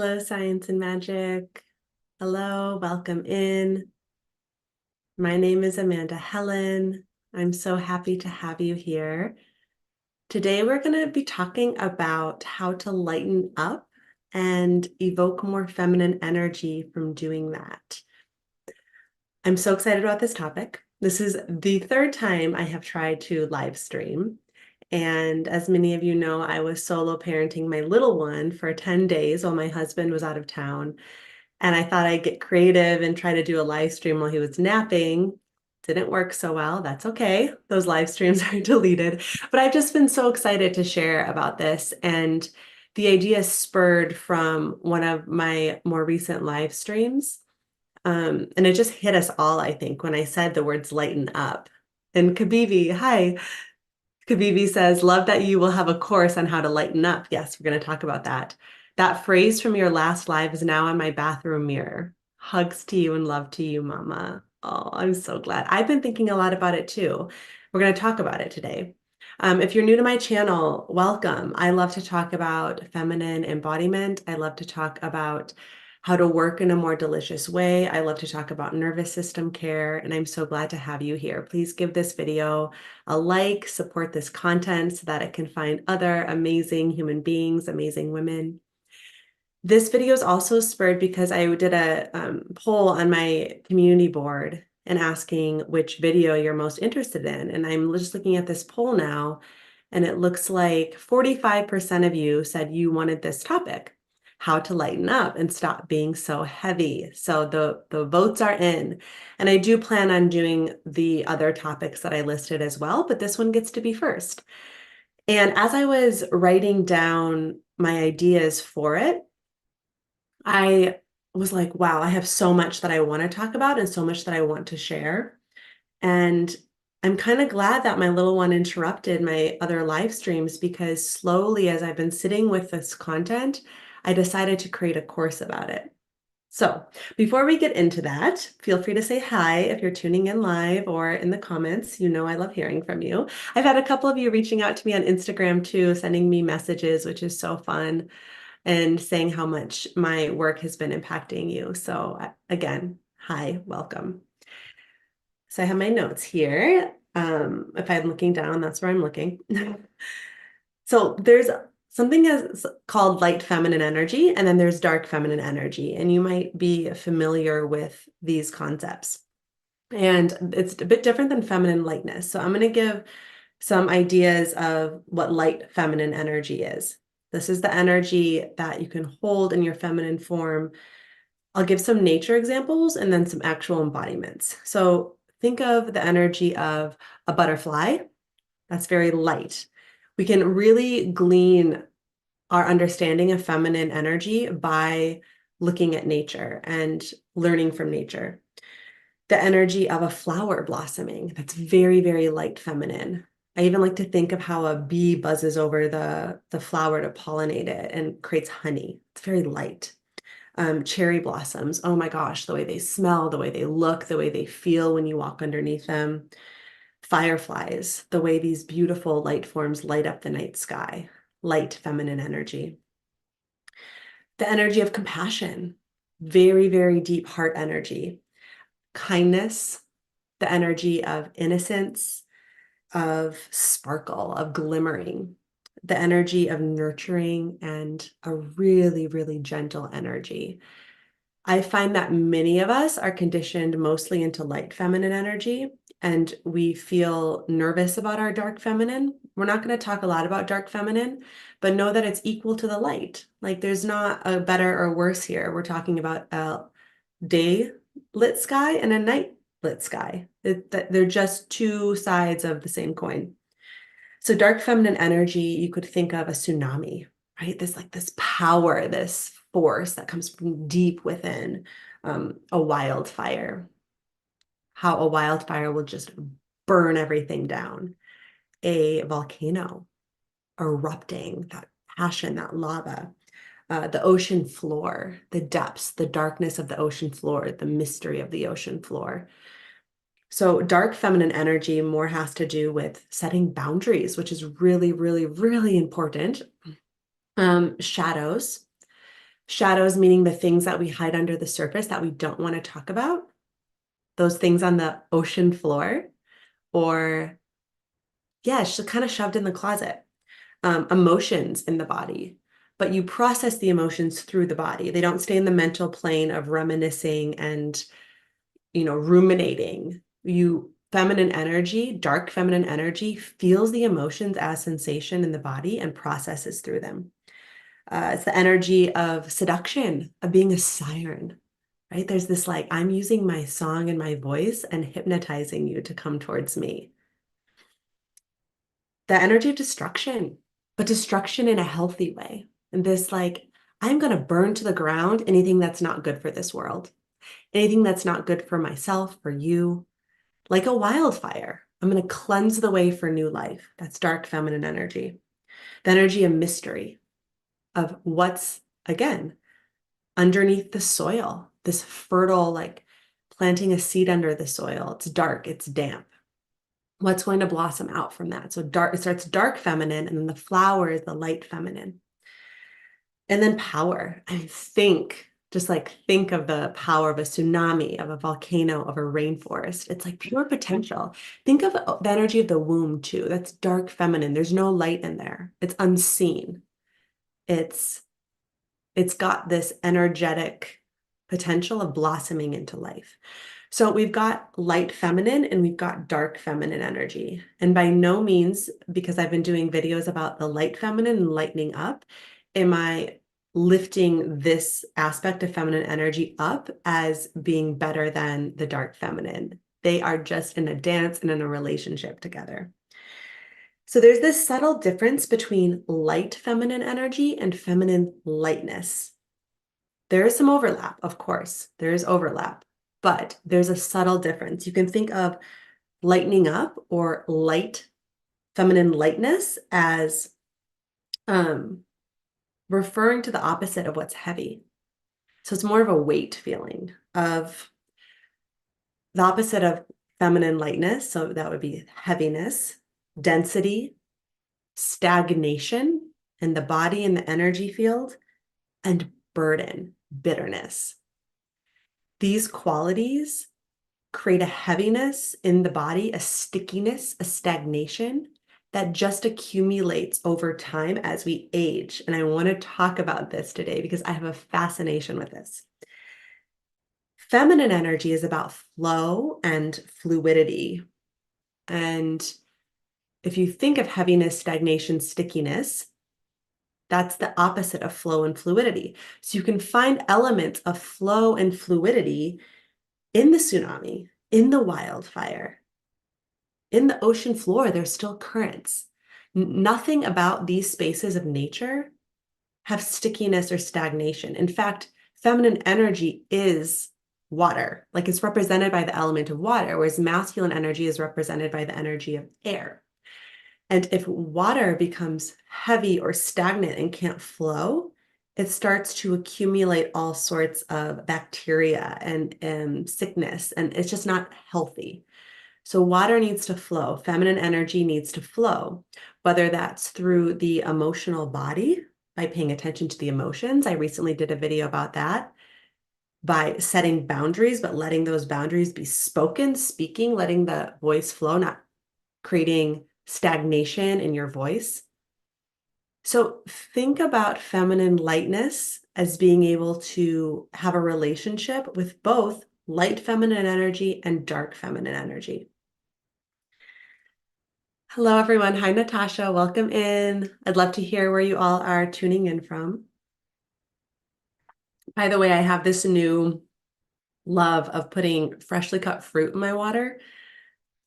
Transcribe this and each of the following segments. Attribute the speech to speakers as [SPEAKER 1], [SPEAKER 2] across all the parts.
[SPEAKER 1] Hello, Science and Magic. Hello, welcome in. My name is Amanda Helen. I'm so happy to have you here. Today, we're going to be talking about how to lighten up and evoke more feminine energy from doing that. I'm so excited about this topic. This is the third time I have tried to live stream. And as many of you know, I was solo parenting my little one for 10 days while my husband was out of town. And I thought I'd get creative and try to do a live stream while he was napping. Didn't work so well. That's okay. Those live streams are deleted. But I've just been so excited to share about this. And the idea spurred from one of my more recent live streams. And it just hit us all, I think, when I said the words lighten up. And Kabibi, hi. Kabibi says, love that you will have a course on how to lighten up. Yes, we're going to talk about that. That phrase from your last live is now on my bathroom mirror. Hugs to you and love to you, Mama. Oh, I'm so glad. I've been thinking a lot about it too. We're going to talk about it today. If you're new to my channel, welcome. I love to talk about feminine embodiment. I love to talk about how to work in a more delicious way. I love to talk about nervous system care, and I'm so glad to have you here. Please give this video a like, support this content so that it can find other amazing human beings, amazing women. This video is also spurred because I did a poll on my community board and asking which video you're most interested in. And I'm just looking at this poll now, and it looks like 45% of you said you wanted this topic, how to lighten up and stop being so heavy. So the votes are in. And I do plan on doing the other topics that I listed as well, but this one gets to be first. And as I was writing down my ideas for it, I was like, wow, I have so much that I want to talk about and so much that I want to share. And I'm kind of glad that my little one interrupted my other live streams, because slowly, as I've been sitting with this content, I decided to create a course about it. So before we get into that, feel free to say hi if you're tuning in live or in the comments. You know I love hearing from you. I've had a couple of you reaching out to me on Instagram too, sending me messages, which is so fun, and saying how much my work has been impacting you. So again, hi, welcome. So I have my notes here. If I'm looking down, that's where I'm looking. So there's something as called light feminine energy, and then there's dark feminine energy, and you might be familiar with these concepts. And it's a bit different than feminine lightness. So I'm going to give some ideas of what light feminine energy is. This is the energy that you can hold in your feminine form. I'll give some nature examples and then some actual embodiments. So think of the energy of a butterfly. That's very light. We can really glean our understanding of feminine energy by looking at nature and learning from nature. The energy of a flower blossoming, that's very, very light feminine. I even like to think of how a bee buzzes over the flower to pollinate it and creates honey. It's very light. Cherry blossoms, oh my gosh, the way they smell, the way they look, the way they feel when you walk underneath them. Fireflies, the way these beautiful light forms light up the night sky. Light feminine energy. The energy of compassion, very, very deep heart energy. Kindness, the energy of innocence, of sparkle, of glimmering, the energy of nurturing, and a really, really gentle energy. I find that many of us are conditioned mostly into light feminine energy, and we feel nervous about our dark feminine. We're not going to talk a lot about dark feminine, but know that it's equal to the light. Like there's not a better or worse here. We're talking about a day lit sky and a night lit sky. They're just two sides of the same coin. So dark feminine energy, you could think of a tsunami, right? This power, this force that comes from deep within, a wildfire. How a wildfire will just burn everything down. A volcano erupting, that passion, that lava. The ocean floor, the depths, the darkness of the ocean floor, the mystery of the ocean floor. So dark feminine energy more has to do with setting boundaries, which is really, really, really important. Shadows. Shadows meaning the things that we hide under the surface that we don't want to talk about, those things on the ocean floor, or yeah, it's just kind of shoved in the closet. Emotions in the body, but you process the emotions through the body. They don't stay in the mental plane of reminiscing and, ruminating. Feminine energy, dark feminine energy feels the emotions as sensation in the body and processes through them. It's the energy of seduction, of being a siren, right? There's this like, I'm using my song and my voice and hypnotizing you to come towards me. The energy of destruction, but destruction in a healthy way. And this like, I'm going to burn to the ground anything that's not good for this world, anything that's not good for myself, for you, like a wildfire. I'm going to cleanse the way for new life. That's dark feminine energy. The energy of mystery, of what's, again, underneath the soil, this fertile, like planting a seed under the soil. It's dark, it's damp. What's going to blossom out from that? So dark, it starts dark feminine, and then the flower is the light feminine. And then power. Think of the power of a tsunami, of a volcano, of a rainforest. It's like pure potential. Think of the energy of the womb too. That's dark feminine. There's no light in there. It's unseen. It's got this energetic potential of blossoming into life. So we've got light feminine and we've got dark feminine energy. And by no means, because I've been doing videos about the light feminine and lightening up, am I lifting this aspect of feminine energy up as being better than the dark feminine. They are just in a dance and in a relationship together. So there's this subtle difference between light feminine energy and feminine lightness. There is some overlap, of course, there is overlap, but there's a subtle difference. You can think of lightening up or light, feminine lightness as referring to the opposite of what's heavy. So it's more of a weight feeling of the opposite of feminine lightness. So that would be heaviness, density, stagnation in the body and the energy field, and burden, bitterness. These qualities create a heaviness in the body, a stickiness, a stagnation that just accumulates over time as we age. And I want to talk about this today because I have a fascination with this. Feminine energy is about flow and fluidity. And if you think of heaviness, stagnation, stickiness, that's the opposite of flow and fluidity. So you can find elements of flow and fluidity in the tsunami, in the wildfire, in the ocean floor. There's still currents. Nothing about these spaces of nature have stickiness or stagnation. In fact, feminine energy is water, like it's represented by the element of water, whereas masculine energy is represented by the energy of air. And if water becomes heavy or stagnant and can't flow, it starts to accumulate all sorts of bacteria and sickness, and it's just not healthy. So water needs to flow. Feminine energy needs to flow, whether that's through the emotional body by paying attention to the emotions. I recently did a video about that, by setting boundaries, but letting those boundaries be spoken, speaking, letting the voice flow, not creating stagnation in your voice. So think about feminine lightness as being able to have a relationship with both light feminine energy and dark feminine energy. Hello, everyone. Hi, Natasha. Welcome in. I'd love to hear where you all are tuning in from. By the way, I have this new love of putting freshly cut fruit in my water.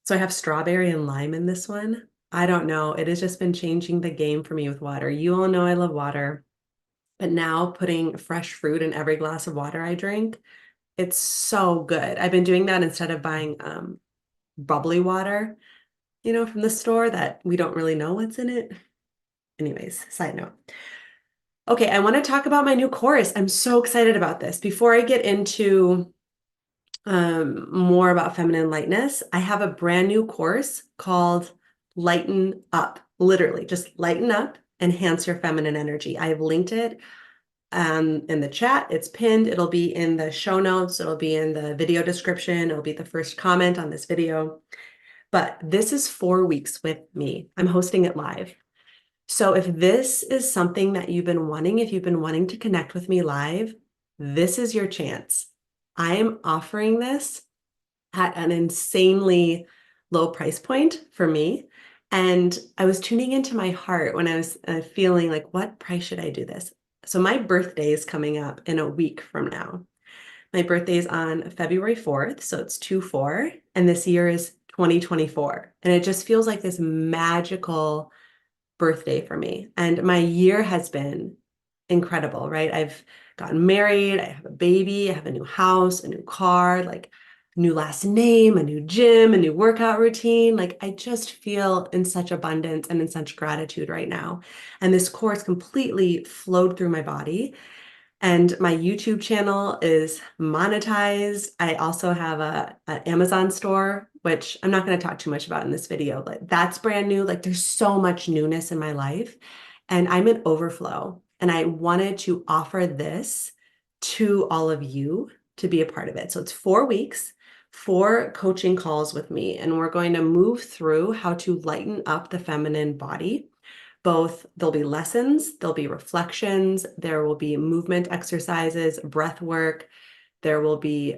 [SPEAKER 1] So I have strawberry and lime in this one. I don't know. It has just been changing the game for me with water. You all know I love water, but now putting fresh fruit in every glass of water I drink, it's so good. I've been doing that instead of buying bubbly water, from the store that we don't really know what's in it. Anyways, side note. Okay, I want to talk about my new course. I'm so excited about this. Before I get into more about feminine lightness, I have a brand new course called Lighten Up. Literally, just lighten up, enhance your feminine energy. I have linked it in the chat. It's pinned. It'll be in the show notes. It'll be in the video description. It'll be the first comment on this video. But this is 4 weeks with me. I'm hosting it live. So if this is something that you've been wanting, if you've been wanting to connect with me live, this is your chance. I am offering this at an insanely low price point for me. And I was tuning into my heart when I was feeling like, what price should I do this? So my birthday is coming up in a week from now. My birthday is on February 4th, so it's 2/4, and this year is 2024. And it just feels like this magical birthday for me. And my year has been incredible, right? I've gotten married, I have a baby, I have a new house, a new car, like a new last name, a new gym, a new workout routine. Like I just feel in such abundance and in such gratitude right now. And this course completely flowed through my body. And my YouTube channel is monetized. I also have an Amazon store, which I'm not going to talk too much about in this video, but that's brand new. Like there's so much newness in my life and I'm in overflow. And I wanted to offer this to all of you to be a part of it. So it's 4 weeks, 4 coaching calls with me, and we're going to move through how to lighten up the feminine body. Both there'll be lessons, there'll be reflections, there will be movement exercises, breath work, there will be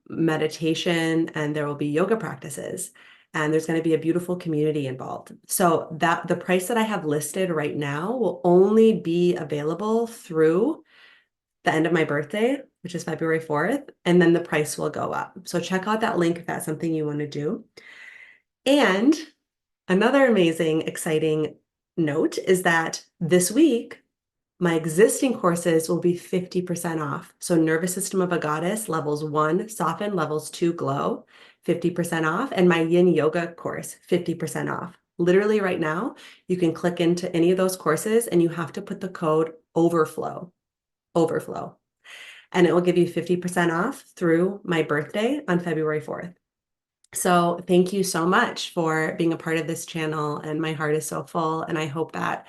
[SPEAKER 1] meditation, and there will be yoga practices. And there's going to be a beautiful community involved. So that the price that I have listed right now will only be available through the end of my birthday, which is February 4th, and then the price will go up. So check out that link if that's something you want to do. And another amazing, exciting note is that this week, my existing courses will be 50% off. So Nervous System of a Goddess, levels 1, Soften, levels 2, Glow, 50% off. And my Yin Yoga course, 50% off. Literally right now, you can click into any of those courses and you have to put the code overflow, and it will give you 50% off through my birthday on February 4th. So thank you so much for being a part of this channel, and my heart is so full, and I hope that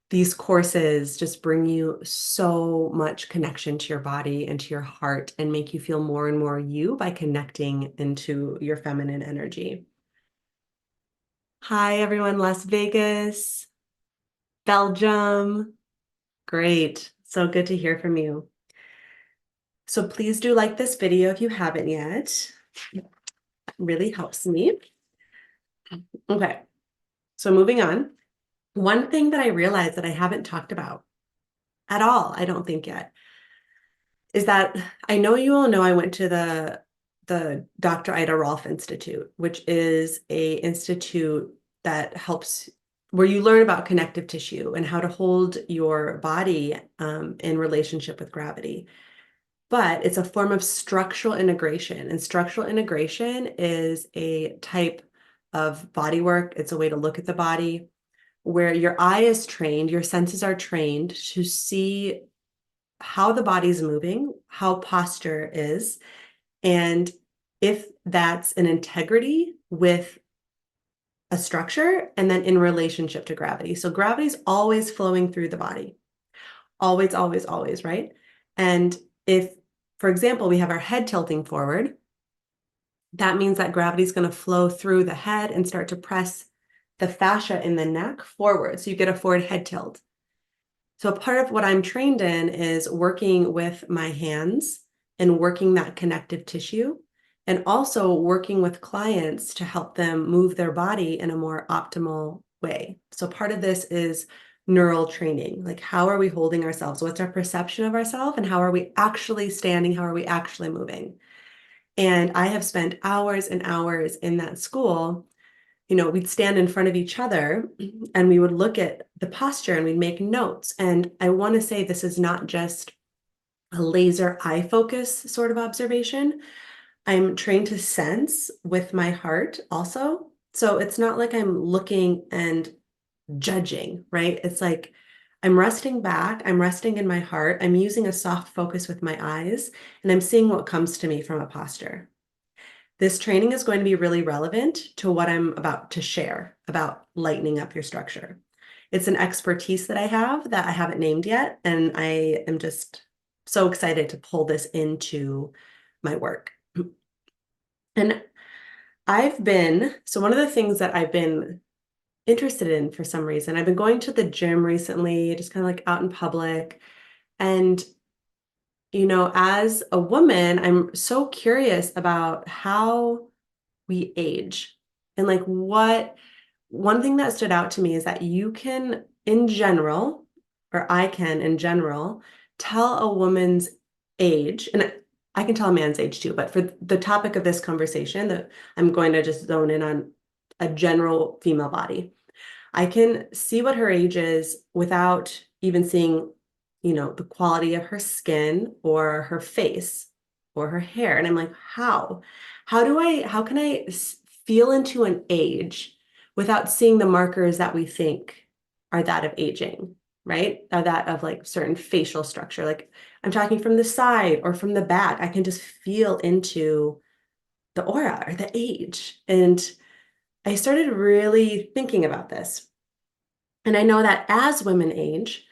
[SPEAKER 1] these courses just bring you so much connection to your body and to your heart and make you feel more and more you by connecting into your feminine energy. Hi, everyone, Las Vegas, Belgium. Great. So good to hear from you. So please do like this video if you haven't yet. It really helps me. Okay, so moving on. One thing that I realized that I haven't talked about at all, I don't think yet, is that I know you all know I went to the Dr. Ida Rolf Institute, which is a institute that helps where you learn about connective tissue and how to hold your body in relationship with gravity. But it's a form of structural integration, and structural integration is a type of body work. It's a way to look at the body where your eye is trained, your senses are trained to see how the body's moving, how posture is, and if that's an integrity with a structure and then in relationship to gravity. So gravity is always flowing through the body. Always, always, always, right? And if, for example, we have our head tilting forward, that means that gravity is going to flow through the head and start to press the fascia in the neck forward. So you get a forward head tilt. So part of what I'm trained in is working with my hands and working that connective tissue, and also working with clients to help them move their body in a more optimal way. So part of this is neural training. Like, how are we holding ourselves? What's our perception of ourselves? And how are we actually standing? How are we actually moving? And I have spent hours and hours in that school. You know, we'd stand in front of each other and we would look at the posture and we'd make notes. And I want to say this is not just a laser eye focus sort of observation. I'm trained to sense with my heart also. So it's not like I'm looking and judging, right? It's like I'm resting back, I'm resting in my heart, I'm using a soft focus with my eyes, and I'm seeing what comes to me from a posture. This training is going to be really relevant to what I'm about to share about lightening up your structure. It's an expertise that I have that I haven't named yet, and I am just so excited to pull this into my work. And so one of the things that I've been interested in for some reason, I've been going to the gym recently, just kind of like out in public. And, as a woman, I'm so curious about how we age and like one thing that stood out to me is that you can, in general, or I can, in general, tell a woman's age, and I can tell a man's age too, but for the topic of this conversation, that I'm going to just zone in on a general female body. I can see what her age is without even seeing, the quality of her skin or her face or her hair. And I'm like, how? How can I feel into an age without seeing the markers that we think are that of aging, right? Are that of like certain facial structure. Like I'm talking from the side or from the back. I can just feel into the aura or the age. And I started really thinking about this. And I know that as women age,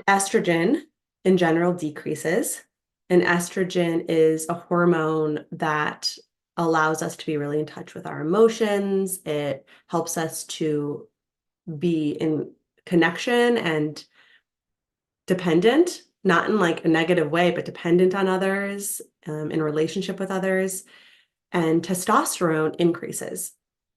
[SPEAKER 1] estrogen in general decreases. And estrogen is a hormone that allows us to be really in touch with our emotions. It helps us to be in connection and dependent, not in like a negative way, but dependent on others, in relationship with others. And testosterone increases.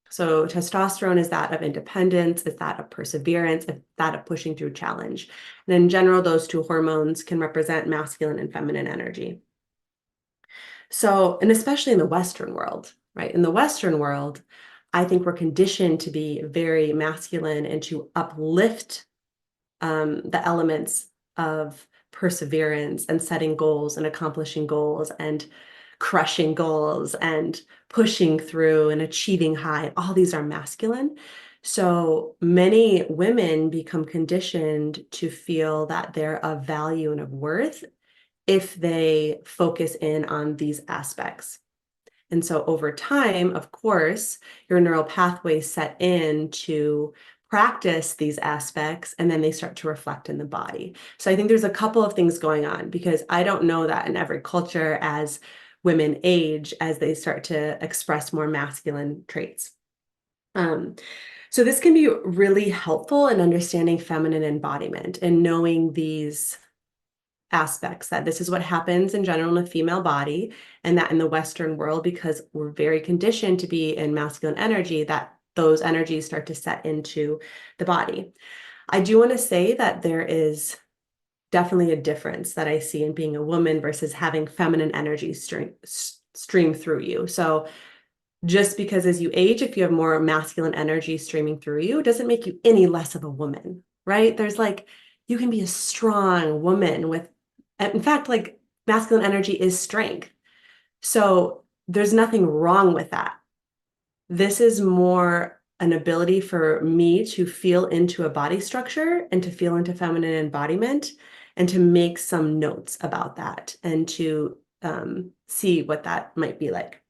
[SPEAKER 1] So testosterone is that of independence, it's that of perseverance, it's that of pushing through challenge. And in general, those two hormones can represent masculine and feminine energy. So, and especially in the Western world, right? In the Western world, I think we're conditioned to be very masculine and to uplift the elements of perseverance and setting goals and accomplishing goals and crushing goals and pushing through and achieving high. All these are masculine. So many women become conditioned to feel that they're of value and of worth if they focus in on these aspects. And so over time, of course, your neural pathways set in to practice these aspects, and then they start to reflect in the body. So I think there's a couple of things going on, because I don't know that in every culture, as women age, as they start to express more masculine traits. So this can be really helpful in understanding feminine embodiment and knowing these aspects, that this is what happens in general in a female body, and that in the Western world, because we're very conditioned to be in masculine energy, that those energies start to set into the body. I do want to say that there is definitely a difference that I see in being a woman versus having feminine energy stream through you. So just because as you age, if you have more masculine energy streaming through you, it doesn't make you any less of a woman, right? There's like, you can be a strong woman with, in fact, like masculine energy is strength. So there's nothing wrong with that. This is more an ability for me to feel into a body structure and to feel into feminine embodiment and to make some notes about that and to see what that might be like.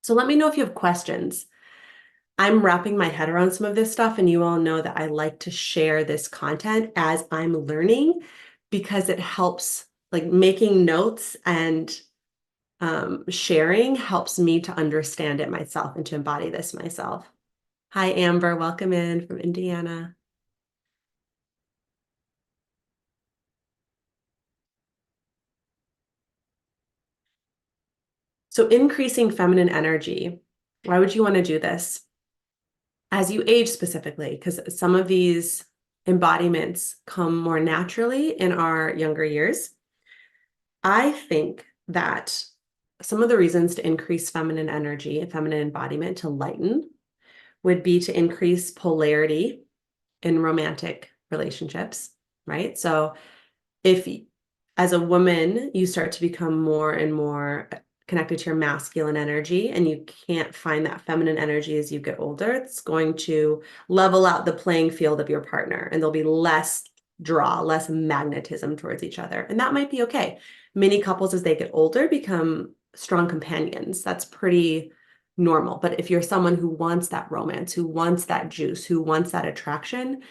[SPEAKER 1] So let me know if you have questions. I'm wrapping my head around some of this stuff, and you all know that I like to share this content as I'm learning, because it helps, like making notes and sharing helps me to understand it myself and to embody this myself. Hi, Amber, welcome in from Indiana. So increasing feminine energy, why would you want to do this? As you age specifically, because some of these embodiments come more naturally in our younger years. I think that some of the reasons to increase feminine energy and feminine embodiment, to lighten, would be to increase polarity in romantic relationships, right? So if as a woman, you start to become more and more connected to your masculine energy, and you can't find that feminine energy as you get older, it's going to level out the playing field of your partner, and there'll be less draw, less magnetism towards each other. And that might be okay. Many couples, as they get older, become strong companions. That's pretty normal. But if you're someone who wants that romance, who wants that juice, who wants that attraction,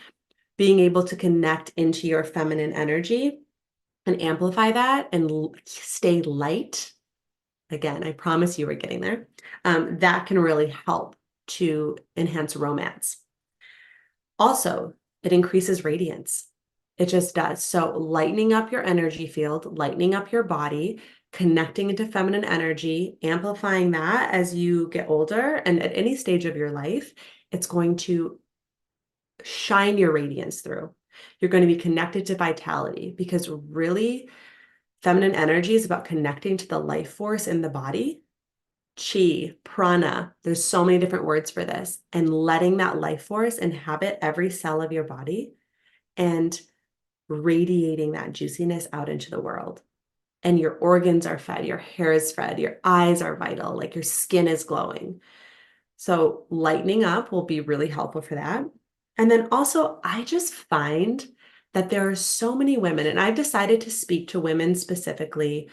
[SPEAKER 1] being able to connect into your feminine energy and amplify that and stay light. Again, I promise you we're getting there. That can really help to enhance romance. Also, it increases radiance. It just does. So lightening up your energy field, lightening up your body, connecting into feminine energy, amplifying that as you get older and at any stage of your life, it's going to shine your radiance through. You're going to be connected to vitality because really feminine energy is about connecting to the life force in the body, chi, prana. There's so many different words for this, and letting that life force inhabit every cell of your body and radiating that juiciness out into the world. And your organs are fed, your hair is fed, your eyes are vital, like your skin is glowing. So lightening up will be really helpful for that. And then also, I just find that there are so many women, and I've decided to speak to women specifically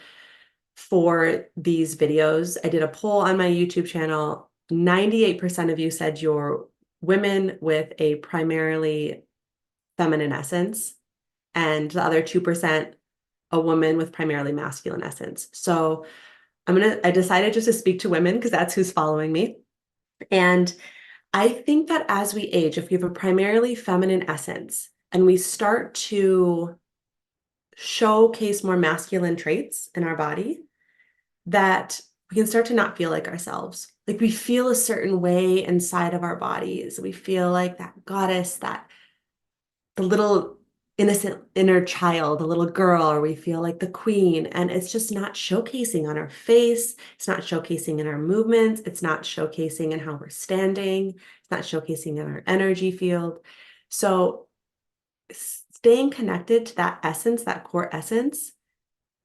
[SPEAKER 1] for these videos. I did a poll on my YouTube channel. 98% of you said you're women with a primarily feminine essence, and the other 2%, a woman with primarily masculine essence. So I decided just to speak to women because that's who's following me. And I think that as we age, if we have a primarily feminine essence and we start to showcase more masculine traits in our body, that we can start to not feel like ourselves. Like we feel a certain way inside of our bodies. We feel like that goddess, that the little innocent inner child, the little girl, or we feel like the queen. And it's just not showcasing on our face. It's not showcasing in our movements. It's not showcasing in how we're standing. It's not showcasing in our energy field. So staying connected to that essence, that core essence,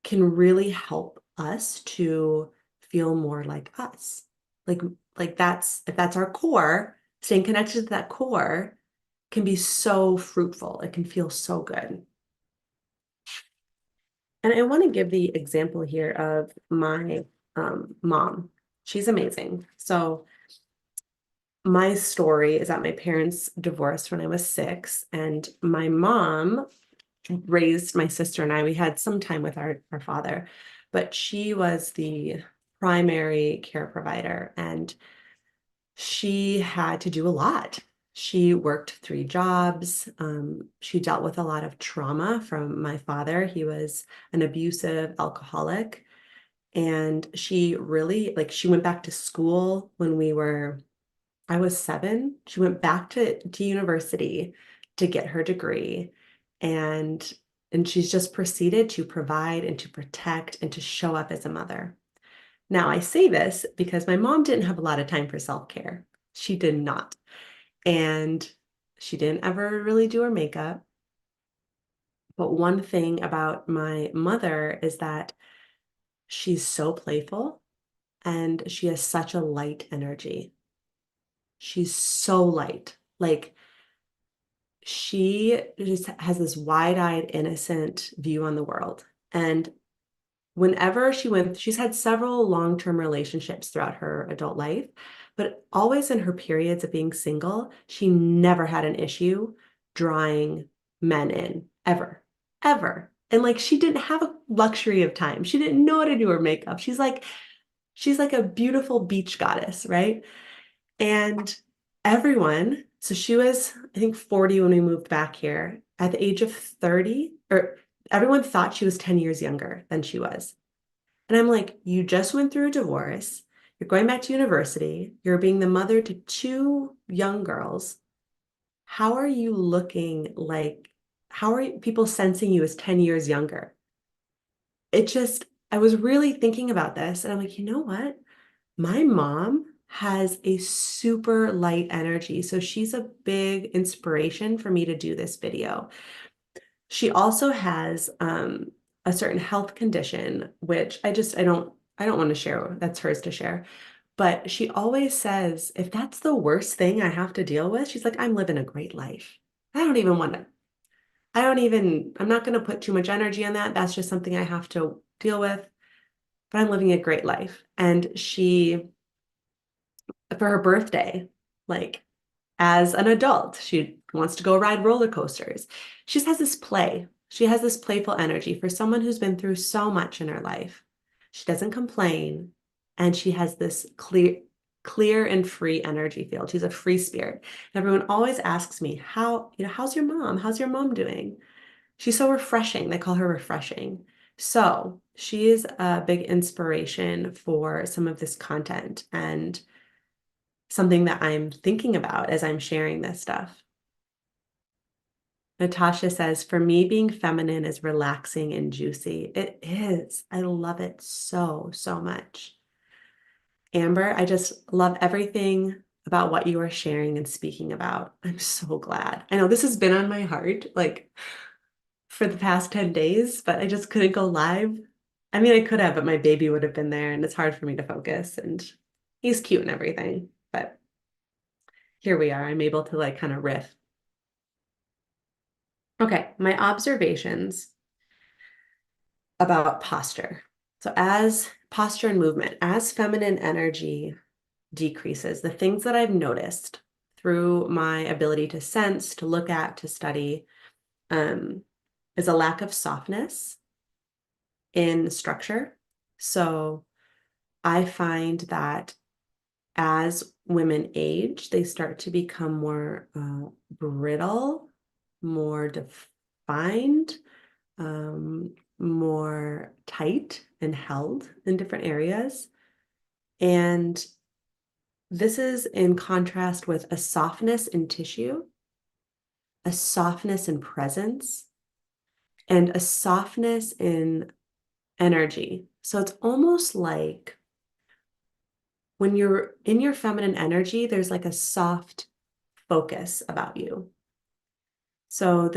[SPEAKER 1] can really help us to feel more like us. Like that's, if that's our core, staying connected to that core can be so fruitful. It can feel so good. And I want to give the example here of my mom. She's amazing. So my story is that my parents divorced when I was 6, and my mom raised my sister and I. We had some time with our father, but she was the primary care provider, and she had to do a lot. She worked 3 jobs. She dealt with a lot of trauma from my father. He was an abusive alcoholic. And she really, like, she went back to school when I was 7. She went back to university to get her degree. And she's just proceeded to provide and to protect and to show up as a mother. Now, I say this because my mom didn't have a lot of time for self-care. She did not. And she didn't ever really do her makeup. But one thing about my mother is that she's so playful and she has such a light energy. She's so light. Like she just has this wide-eyed, innocent view on the world. And whenever she's had several long-term relationships throughout her adult life, but always in her periods of being single, she never had an issue drawing men in, ever, ever. And like she didn't have a luxury of time. She didn't know how to do her makeup. She's like a beautiful beach goddess, right? And so she was, I think, 40 when we moved back here. At the age of 30, or everyone thought she was 10 years younger than she was. And I'm like, you just went through a divorce. You're going back to university. You're being the mother to 2 young girls. How are you looking like, how are people sensing you as 10 years younger? I was really thinking about this and I'm like, you know what? My mom has a super light energy. So she's a big inspiration for me to do this video. She also has a certain health condition, which I don't want to share. That's hers to share. But she always says, if that's the worst thing I have to deal with, she's like, I'm living a great life. I don't even want to, I'm not going to put too much energy on that. That's just something I have to deal with, but I'm living a great life. And she for her birthday, like as an adult. She wants to go ride roller coasters. She just has this play. She has this playful energy for someone who's been through so much in her life. She doesn't complain, and she has this clear and free energy field. She's a free spirit. And everyone always asks me, how's your mom? How's your mom doing? She's so refreshing. They call her refreshing. So she is a big inspiration for some of this content and something that I'm thinking about as I'm sharing this stuff. Natasha says, for me, being feminine is relaxing and juicy. It is. I love it so, so much. Amber, I just love everything about what you are sharing and speaking about. I'm so glad. I know this has been on my heart like for the past 10 days, but I just couldn't go live. I mean, I could have, but my baby would have been there and it's hard for me to focus. And he's cute and everything, but here we are. I'm able to like kind of riff. Okay, my observations about posture. So, as posture and movement, as feminine energy decreases, the things that I've noticed through my ability to sense, to look at, to study, um, is a lack of softness in structure. So, I find that as women age, they start to become more brittle, more defined, more tight and held in different areas. And this is in contrast with a softness in tissue, a softness in presence, and a softness in energy. So it's almost like when you're in your feminine energy, there's like a soft focus about you. So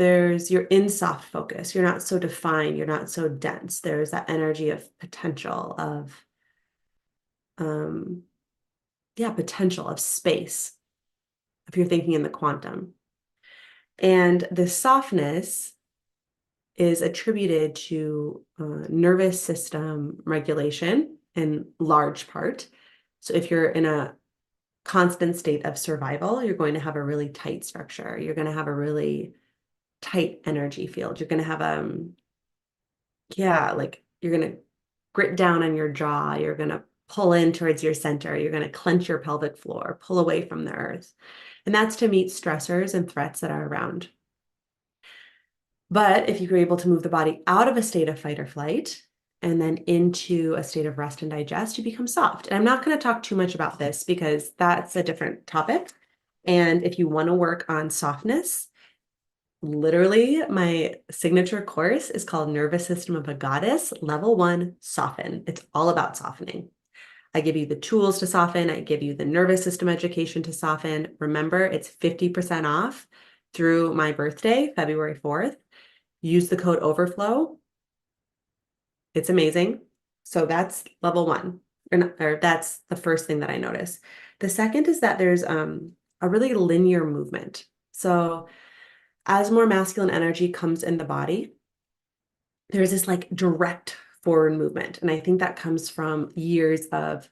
[SPEAKER 1] you're in soft focus. You're not so defined. You're not so dense. There's that energy of potential, of um, potential, of space, if you're thinking in the quantum. And the softness is attributed to nervous system regulation in large part. So if you're in a constant state of survival, you're going to have a really tight structure. You're going to have a really tight energy field. You're going to have like you're going to grit down on your jaw. You're going to pull in towards your center. You're going to clench your pelvic floor, pull away from the earth. And that's to meet stressors and threats that are around. But if you're able to move the body out of a state of fight or flight and then into a state of rest and digest, you become soft. And I'm not going to talk too much about this because that's a different topic. And if you want to work on softness, literally, my signature course is called Nervous System of a Goddess, Level 1 Soften. It's all about softening. I give you the tools to soften. I give you the nervous system education to soften. Remember, it's 50% off through my birthday, February 4th. Use the code overflow. It's amazing. So that's level 1, or that's the first thing that I notice. The second is that there's a really linear movement. So as more masculine energy comes in the body, there's this like direct forward movement. And I think that comes from years of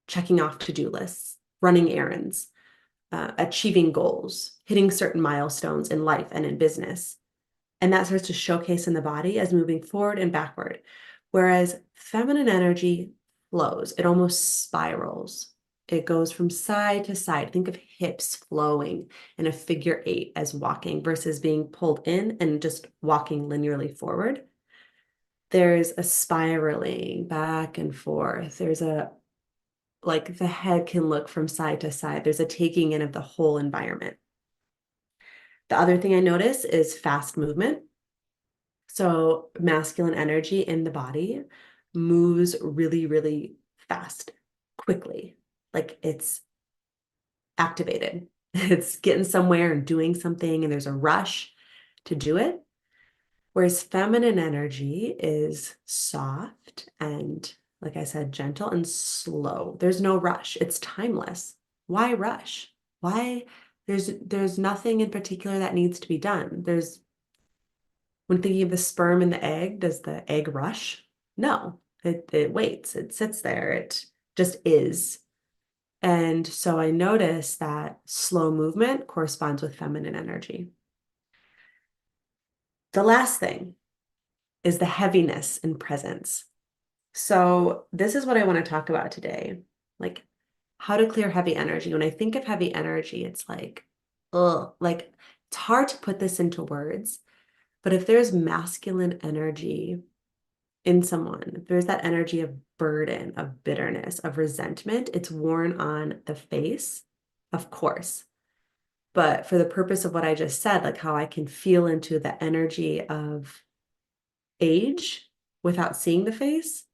[SPEAKER 1] checking off to-do lists, running errands, achieving goals, hitting certain milestones in life and in business. And that starts to showcase in the body as moving forward and backward. Whereas feminine energy flows, it almost spirals. It goes from side to side. Think of hips flowing in a figure 8 as walking versus being pulled in and just walking linearly forward. There's a spiraling back and forth. Like the head can look from side to side. There's a taking in of the whole environment. The other thing I notice is fast movement. So masculine energy in the body moves really, really fast, quickly, like it's activated. It's getting somewhere and doing something, and there's a rush to do it. Whereas feminine energy is soft and, like I said, gentle and slow. There's no rush. It's timeless. Why rush? Why? There's nothing in particular that needs to be done. When thinking of the sperm and the egg, does the egg rush? No, it waits, it sits there, it just is. And so I noticed that slow movement corresponds with feminine energy. The last thing is the heaviness in presence. So this is what I want to talk about today. Like how to clear heavy energy. When I think of heavy energy, it's like, ugh, like it's hard to put this into words, but if there's masculine energy in someone, if there's that energy of burden, of bitterness, of resentment, it's worn on the face, of course. But for the purpose of what I just said, like how I can feel into the energy of age without seeing the face,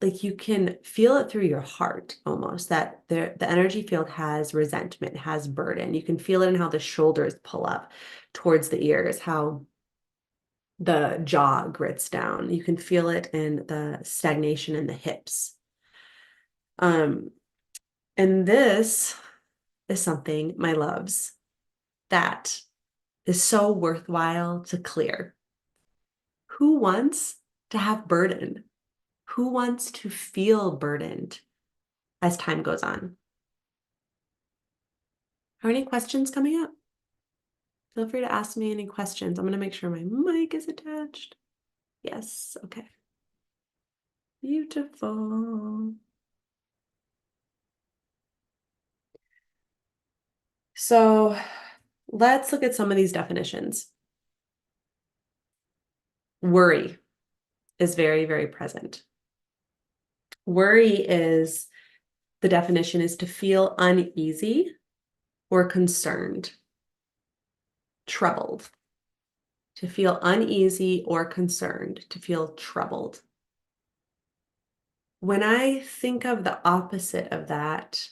[SPEAKER 1] like you can feel it through your heart almost that the energy field has resentment, has burden. You can feel it in how the shoulders pull up towards the ears, how the jaw grits down. You can feel it in the stagnation in the hips. Um, and this is something, my loves, that is so worthwhile to clear. Who wants to have burden? Who wants to feel burdened as time goes on? Are any questions coming up? Feel free to ask me any questions. I'm going to make sure my mic is attached. Yes, okay. Beautiful. So let's look at some of these definitions. Worry is very, very present. Worry is, the definition is to feel uneasy or concerned, troubled, to feel uneasy or concerned, to feel troubled. When I think of the opposite of that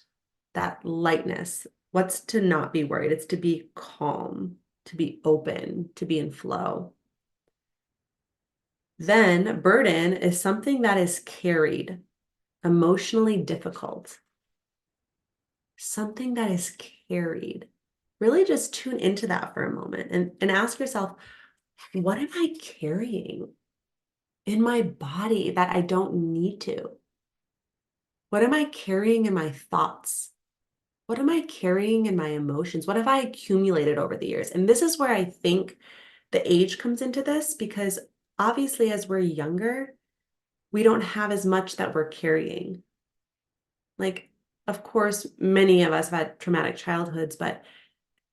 [SPEAKER 1] lightness, what's to not be worried? It's to be calm, to be open, to be in flow. Then burden is something that is carried, emotionally difficult, something that is carried. Really just tune into that for a moment and ask yourself, what am I carrying in my body that I don't need to? What am I carrying in my thoughts? What am I carrying in my emotions? What have I accumulated over the years? And this is where I think the age comes into this, because obviously as we're younger, we don't have as much that we're carrying. Like, of course, many of us have had traumatic childhoods, but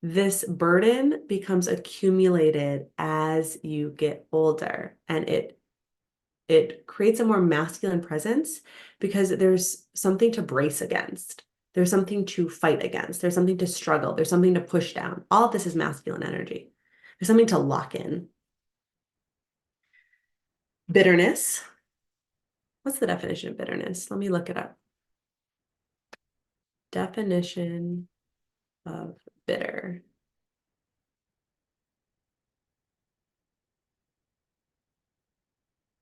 [SPEAKER 1] this burden becomes accumulated as you get older, and it creates a more masculine presence because there's something to brace against. There's something to fight against. There's something to struggle. There's something to push down. All of this is masculine energy. There's something to lock in. Bitterness. What's the definition of bitterness? Let me look it up. Definition of bitter.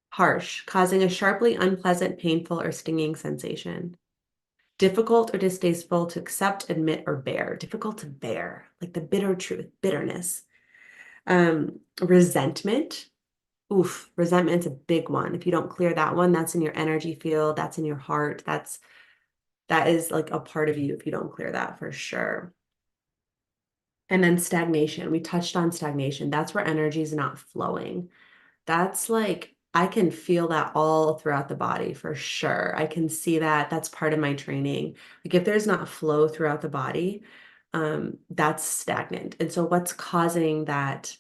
[SPEAKER 1] Harsh, causing a sharply unpleasant, painful, or stinging sensation. Difficult or distasteful to accept, admit, or bear. Difficult to bear, like the bitter truth, bitterness. Resentment. Oof, resentment's a big one. If you don't clear that one, that's in your energy field, that's in your heart. That is like a part of you if you don't clear that, for sure. And then stagnation. We touched on stagnation. That's where energy is not flowing. That's like, I can feel that all throughout the body for sure. I can see that. That's part of my training. Like if there's not flow throughout the body, that's stagnant. And so what's causing that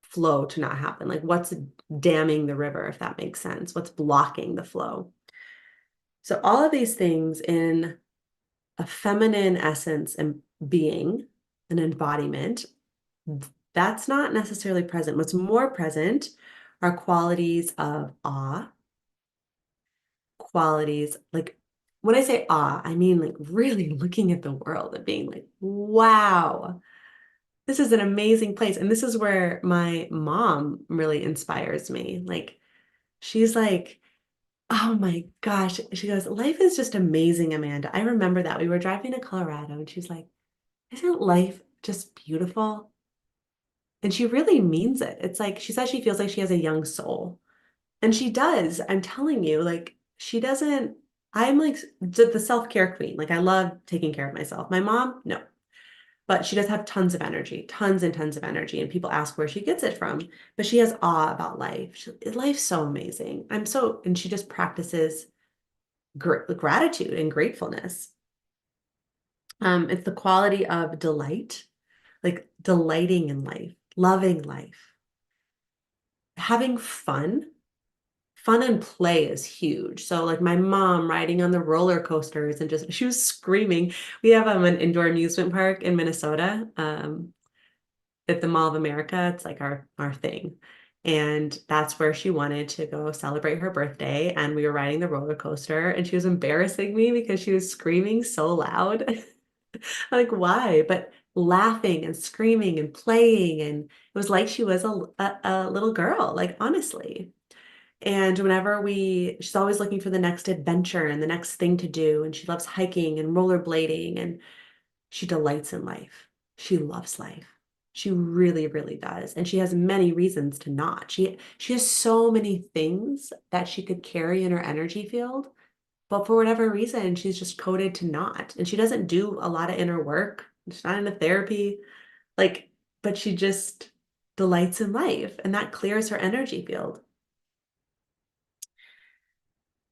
[SPEAKER 1] flow to not happen? Like what's damming the river, if that makes sense? What's blocking the flow? So all of these things in a feminine essence and being, an embodiment, that's not necessarily present. What's more present are qualities of awe, qualities like, when I say awe, I mean like really looking at the world and being like, wow, this is an amazing place. And this is where my mom really inspires me. Like, she's like, oh my gosh. She goes, life is just amazing, Amanda. I remember that we were driving to Colorado and she's like, isn't life just beautiful? And she really means it. It's like, she says she feels like she has a young soul. And she does. I'm telling you, like, she doesn't. I'm like the self-care queen. Like I love taking care of myself. My mom, no, but she does have tons of energy, tons and tons of energy. And people ask where she gets it from, but she has awe about life. Life's so amazing. And she just practices gratitude and gratefulness. It's the quality of delight, like delighting in life, loving life, having fun. Fun and play is huge. So like my mom riding on the roller coasters and just she was screaming. We have an indoor amusement park in Minnesota, at the Mall of America. It's like our thing. And that's where she wanted to go celebrate her birthday. And we were riding the roller coaster and she was embarrassing me because she was screaming so loud. Like, why? But laughing and screaming and playing. And it was like she was a little girl, like honestly. And she's always looking for the next adventure and the next thing to do. And she loves hiking and rollerblading and she delights in life. She loves life. She really, really does. And she has many reasons to not. She has so many things that she could carry in her energy field, but for whatever reason, she's just coded to not. And she doesn't do a lot of inner work. She's not into therapy. Like, but she just delights in life and that clears her energy field.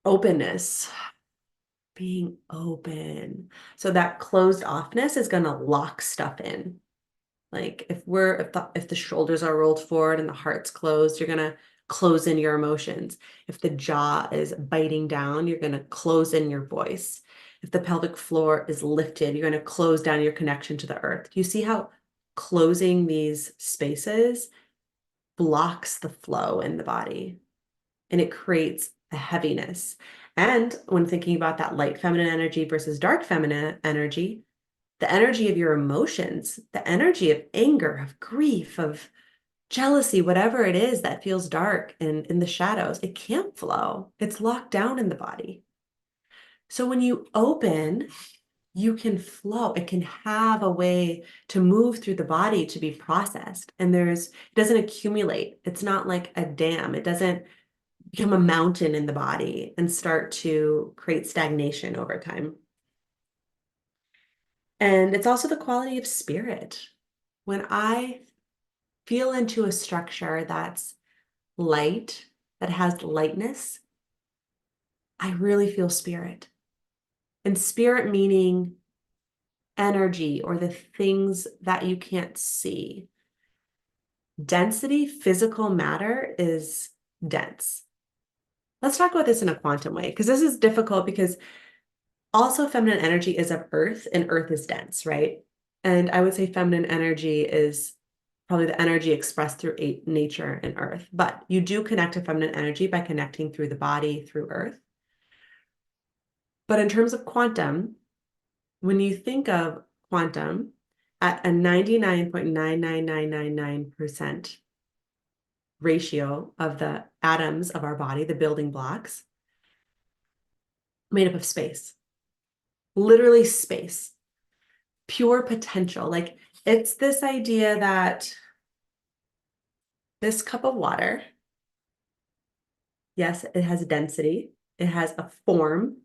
[SPEAKER 1] Openness, being open. So that closed offness is going to lock stuff in. Like if the shoulders are rolled forward and the heart's closed, you're going to close in your emotions. If the jaw is biting down, you're going to close in your voice. If the pelvic floor is lifted, you're going to close down your connection to the earth. You see how closing these spaces blocks the flow in the body and it creates a heaviness. And when thinking about that light feminine energy versus dark feminine energy, the energy of your emotions, the energy of anger, of grief, of jealousy, whatever it is that feels dark and in the shadows, it can't flow. It's locked down in the body. So when you open, you can flow. It can have a way to move through the body to be processed. And it doesn't accumulate. It's not like a dam. It doesn't become a mountain in the body and start to create stagnation over time. And it's also the quality of spirit. When I feel into a structure that's light, that has lightness, I really feel spirit. And spirit meaning energy or the things that you can't see. Density, physical matter is dense. Let's talk about this in a quantum way, because this is difficult because also feminine energy is of earth and earth is dense, right? And I would say feminine energy is probably the energy expressed through nature and earth, but you do connect to feminine energy by connecting through the body, through earth. But in terms of quantum, when you think of quantum at a 99.99999% ratio of the atoms of our body, the building blocks, made up of space, literally space, pure potential. Like it's this idea that this cup of water, yes, it has density, it has a form,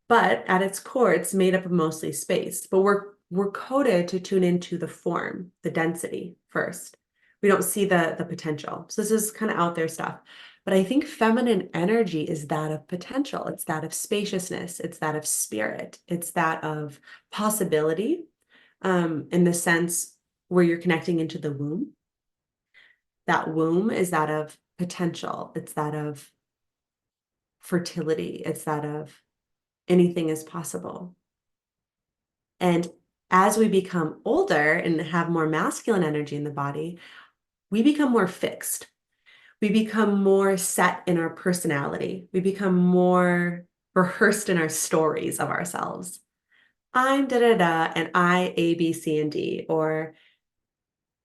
[SPEAKER 1] but at its core, it's made up of mostly space. But we're coded to tune into the form, the density first. We don't see the potential. So this is kind of out there stuff. But I think feminine energy is that of potential. It's that of spaciousness. It's that of spirit. It's that of possibility, in the sense where you're connecting into the womb. That womb is that of potential. It's that of fertility. It's that of anything is possible. And as we become older and have more masculine energy in the body, we become more fixed. We become more set in our personality. We become more rehearsed in our stories of ourselves. I'm da da da, and I A, B, C, and D. Or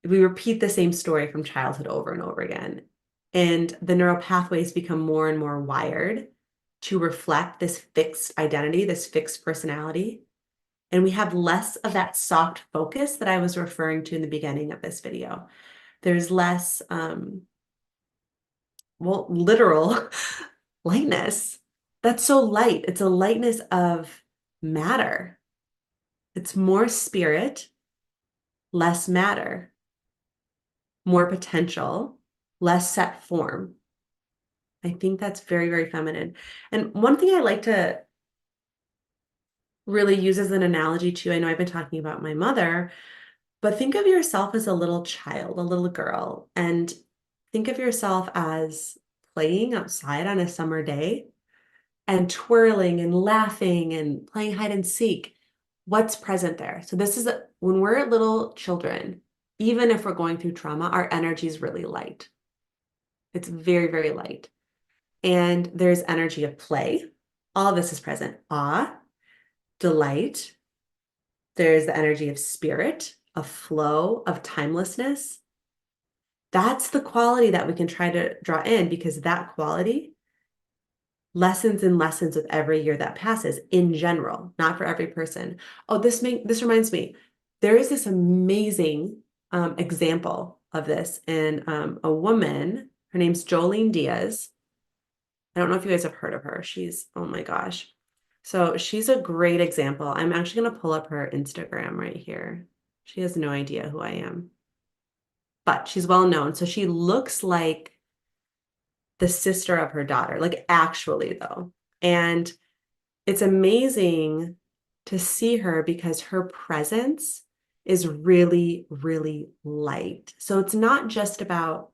[SPEAKER 1] we repeat the same story from childhood over and over again. And the neural pathways become more and more wired to reflect this fixed identity, this fixed personality. And we have less of that soft focus that I was referring to in the beginning of this video. There's less, literal lightness. That's so light. It's a lightness of matter. It's more spirit, less matter, more potential, less set form. I think that's very, very feminine. And one thing I like to really use as an analogy too, I know I've been talking about my mother, but think of yourself as a little child, a little girl, and think of yourself as playing outside on a summer day and twirling and laughing and playing hide and seek. What's present there? So this is when we're little children, even if we're going through trauma, our energy is really light. It's very, very light. And there's energy of play. All of this is present. Awe, delight. There's the energy of spirit, of flow, of timelessness. That's the quality that we can try to draw in, because that quality lessens and lessens with every year that passes in general, not for every person. Oh, this reminds me, there is this amazing example of this in a woman. Her name's Jolene Diaz. I don't know if you guys have heard of her. She's, oh my gosh. So she's a great example. I'm actually going to pull up her Instagram right here. She has no idea who I am, but she's well known. So she looks like the sister of her daughter, like actually though. And it's amazing to see her because her presence is really, really light. So it's not just about,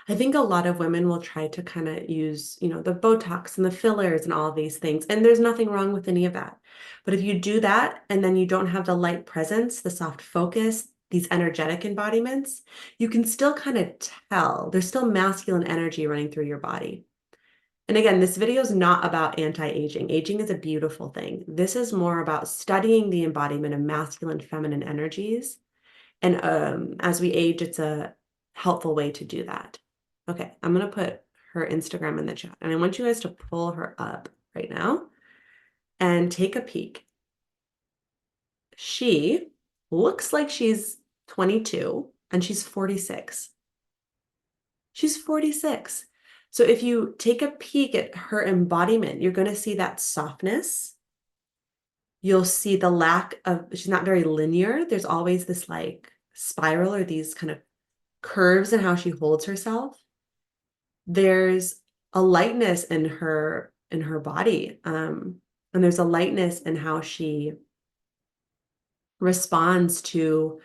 [SPEAKER 1] I think a lot of women will try to kind of use, the Botox and the fillers and all of these things. And there's nothing wrong with any of that. But if you do that and then you don't have the light presence, the soft focus, these energetic embodiments, you can still kind of tell there's still masculine energy running through your body. And again, this video is not about anti-aging. Aging is a beautiful thing. This is more about studying the embodiment of masculine, feminine energies. And as we age, it's a helpful way to do that. Okay, I'm going to put her Instagram in the chat. And I want you guys to pull her up right now and take a peek. She looks like she's 22 and she's 46. She's 46. So if you take a peek at her embodiment, you're going to see that softness. You'll see the lack of, she's not very linear. There's always this like spiral or these kind of curves in how she holds herself. There's a lightness in her body. And there's a lightness in how she responds to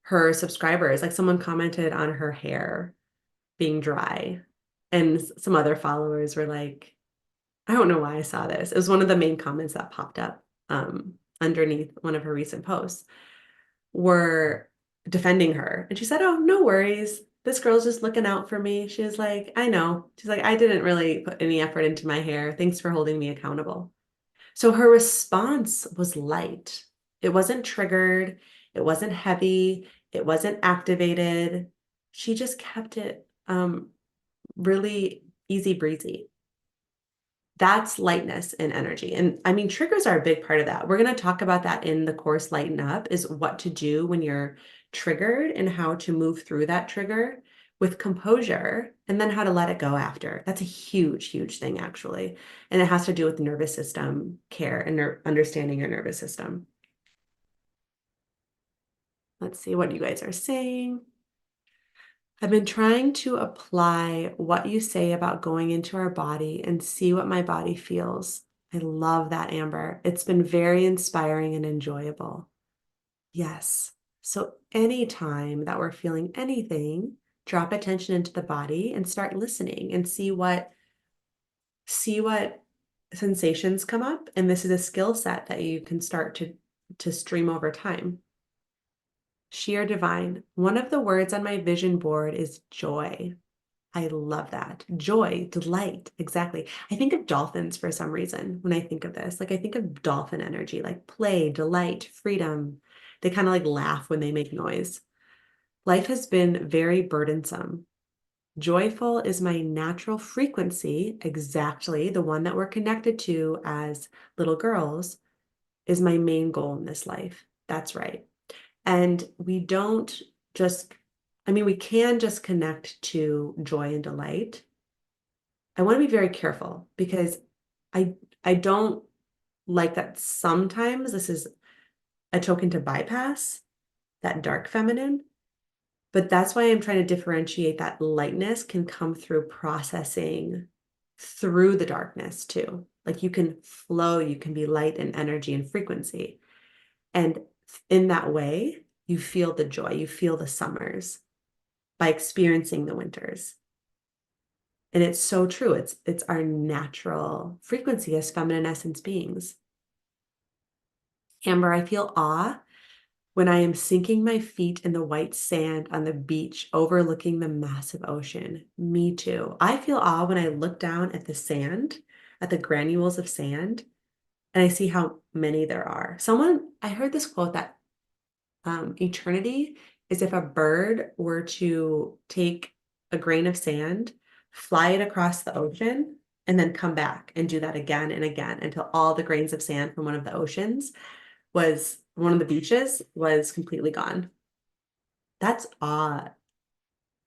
[SPEAKER 1] her subscribers. Like someone commented on her hair being dry, and some other followers were like, I don't know why I saw this. It was one of the main comments that popped up underneath one of her recent posts, were defending her. And she said, oh, no worries. This girl's just looking out for me. She was like, I know. She's like, I didn't really put any effort into my hair. Thanks for holding me accountable. So her response was light. It wasn't triggered. It wasn't heavy. It wasn't activated. She just kept it really easy breezy. That's lightness and energy. And I mean, triggers are a big part of that. We're going to talk about that in the course Lighten Up, is what to do when you're triggered and how to move through that trigger with composure, and then how to let it go after. That's a huge, huge thing, actually. And it has to do with nervous system care and understanding your nervous system. Let's see what you guys are saying. I've been trying to apply what you say about going into our body and see what my body feels. I love that, Amber. It's been very inspiring and enjoyable. Yes. So anytime that we're feeling anything, drop attention into the body and start listening and see what sensations come up. And this is a skill set that you can start to stream over time. Sheer divine. One of the words on my vision board is joy. I love that. Joy, delight. Exactly. I think of dolphins for some reason when I think of this. Like I think of dolphin energy, like play, delight, freedom. They kind of like laugh when they make noise. Life has been very burdensome. Joyful is my natural frequency, exactly the one that we're connected to as little girls, is my main goal in this life. That's right. And we don't just, I mean, we can just connect to joy and delight I want to be very careful because I I don't like that sometimes this is a token to bypass that dark feminine. But that's why I'm trying to differentiate that lightness can come through processing through the darkness too. Like you can flow, you can be light in energy and frequency. And in that way, you feel the joy, you feel the summers by experiencing the winters. And it's so true. It's our natural frequency as feminine essence beings. Amber, I feel awe when I am sinking my feet in the white sand on the beach overlooking the massive ocean. Me too. I feel awe when I look down at the sand, at the granules of sand, and I see how many there are. I heard this quote that eternity is if a bird were to take a grain of sand, fly it across the ocean, and then come back and do that again and again until all the grains of sand from one of the oceans was one of the beaches was completely gone. That's awe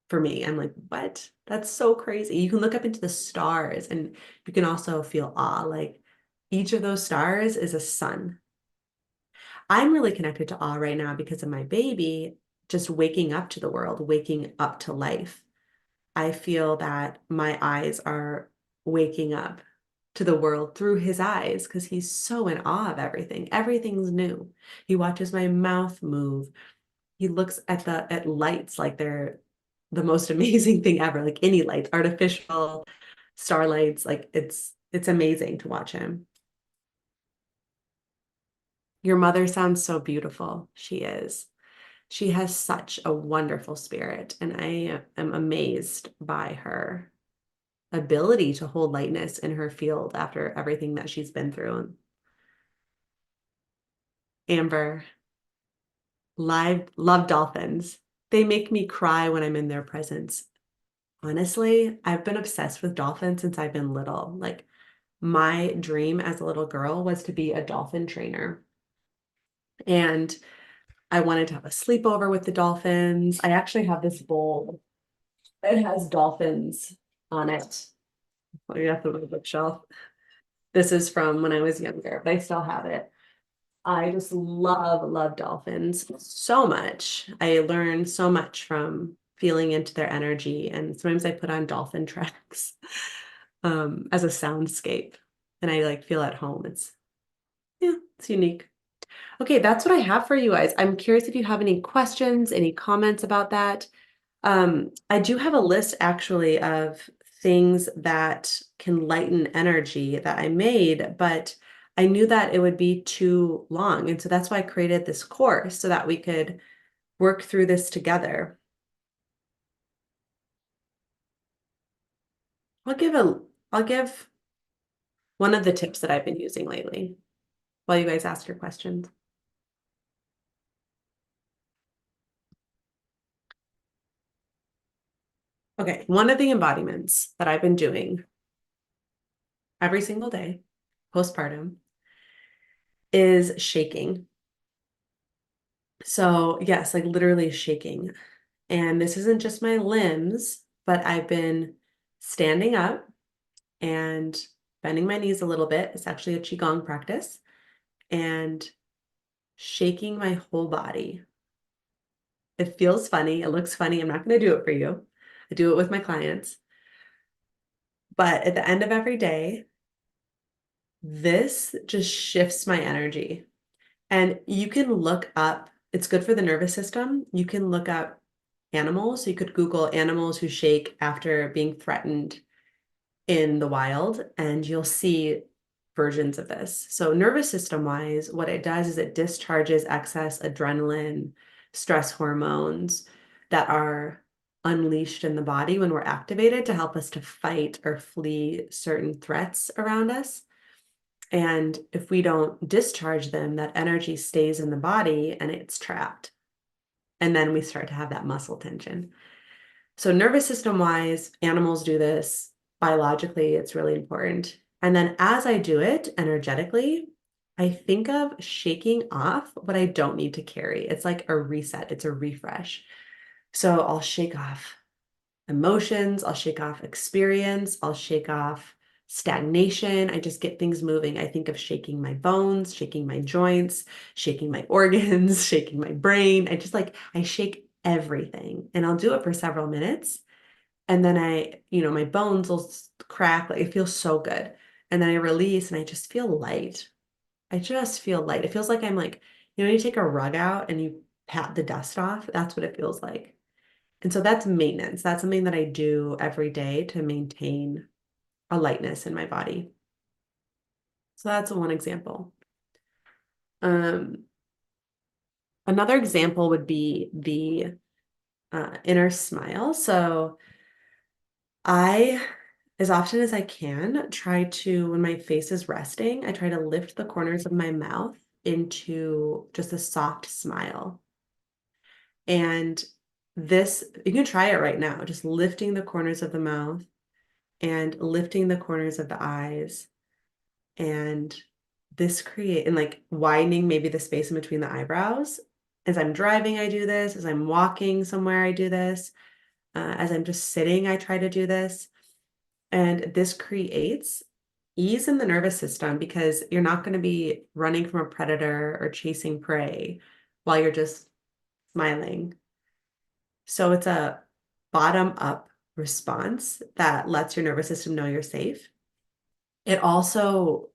[SPEAKER 1] for me. I'm like, what? That's so crazy. You can look up into the stars and you can also feel awe. Like each of those stars is a sun. I'm really connected to awe right now because of my baby just waking up to the world, waking up to life. I feel that my eyes are waking up to the world through his eyes because he's so in awe of everything. Everything's new. He watches my mouth move. He looks at lights like they're the most amazing thing ever, like any lights, artificial starlights, like it's amazing to watch him. Your mother sounds so beautiful. She is. She has such a wonderful spirit, and I am amazed by her ability to hold lightness in her field after everything that she's been through. Amber, love dolphins. They make me cry when I'm in their presence. Honestly, I've been obsessed with dolphins since I've been little. Like my dream as a little girl was to be a dolphin trainer. And I wanted to have a sleepover with the dolphins. I actually have this bowl. It has dolphins on it. You have to the bookshelf. This is from when I was younger, but I still have it. I just love dolphins so much. I learn so much from feeling into their energy. And sometimes I put on dolphin tracks as a soundscape and I like feel at home. Yeah, it's unique. Okay, that's what I have for you guys. I'm curious if you have any questions, any comments about that. I do have a list actually of things that can lighten energy that I made, but I knew that it would be too long. And so that's why I created this course so that we could work through this together. I'll give a I'll give one of the tips that I've been using lately while you guys ask your questions. Okay, one of the embodiments that I've been doing every single day, postpartum, is shaking. So, yes, like literally shaking. And this isn't just my limbs, but I've been standing up and bending my knees a little bit. It's actually a Qigong practice and shaking my whole body. It feels funny. It looks funny. I'm not going to do it for you. I do it with my clients. But at the end of every day, this just shifts my energy. And you can look up, it's good for the nervous system. You can look up animals. So you could Google animals who shake after being threatened in the wild, and you'll see versions of this. So nervous system wise, what it does is it discharges excess adrenaline, stress hormones that are unleashed in the body when we're activated to help us to fight or flee certain threats around us. And if we don't discharge them, that energy stays in the body and it's trapped. And then we start to have that muscle tension. So nervous system wise, animals do this. Biologically, it's really important. And then as I do it energetically, I think of shaking off what I don't need to carry. It's like a reset, it's a refresh. So I'll shake off emotions, I'll shake off experience, I'll shake off stagnation. I just get things moving. I think of shaking my bones, shaking my joints, shaking my organs, shaking my brain. I shake everything, and I'll do it for several minutes. And then my bones will crack. Like, it feels so good. And then I release and I just feel light. I just feel light. It feels like I'm like, when you take a rug out and you pat the dust off, that's what it feels like. And so that's maintenance. That's something that I do every day to maintain a lightness in my body. So that's one example. Um, Another example would be the inner smile. So I, as often as I can, try to, when my face is resting, I try to lift the corners of my mouth into just a soft smile. And this, you can try it right now, just lifting the corners of the mouth and lifting the corners of the eyes. And and like widening maybe the space in between the eyebrows. As I'm driving, I do this. As I'm walking somewhere, I do this. As I'm just sitting, I try to do this. And this creates ease in the nervous system because you're not going to be running from a predator or chasing prey while you're just smiling. So it's a bottom up response that lets your nervous system know you're safe. It also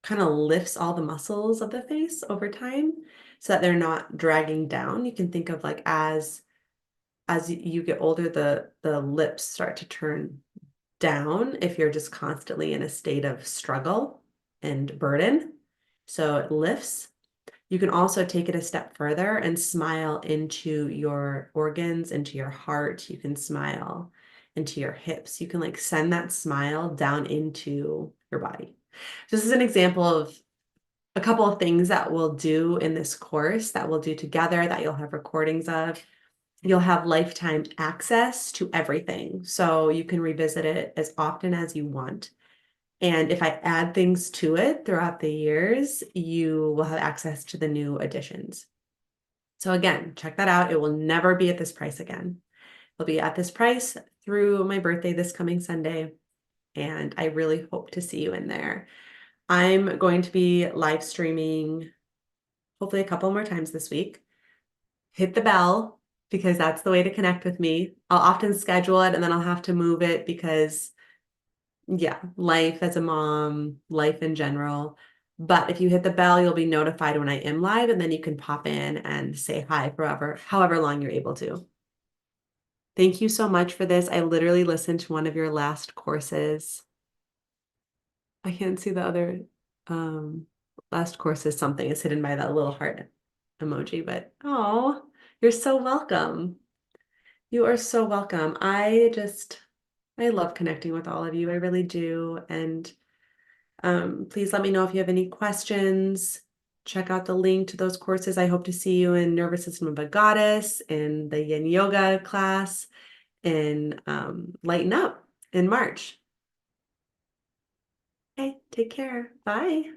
[SPEAKER 1] kind of lifts all the muscles of the face over time so that they're not dragging down. You can think of like as you get older, the lips start to turn down if you're just constantly in a state of struggle and burden. So it lifts. You can also take it a step further and smile into your organs, into your heart. You can smile into your hips. You can like send that smile down into your body. This is an example of a couple of things that we'll do in this course that we'll do together that you'll have recordings of. You'll have lifetime access to everything. So you can revisit it as often as you want. And if I add things to it throughout the years, you will have access to the new additions. So again, check that out. It will never be at this price again. It'll be at this price through my birthday this coming Sunday. And I really hope to see you in there. I'm going to be live streaming hopefully a couple more times this week. Hit the bell because that's the way to connect with me. I'll often schedule it and then I'll have to move it because, yeah, life as a mom, life in general. But if you hit the bell, you'll be notified when I am live, and then you can pop in and say hi forever, however long you're able to. Thank you so much for this. I literally listened to one of your last courses. I can't see the other last course is something. It's hidden by that little heart emoji, but oh, you're so welcome. You are so welcome. I love connecting with all of you. I really do. And please let me know if you have any questions. Check out the link to those courses. I hope to see you in Nervous System of a Goddess, in the Yin Yoga class, in Lighten Up in March. Okay, take care. Bye.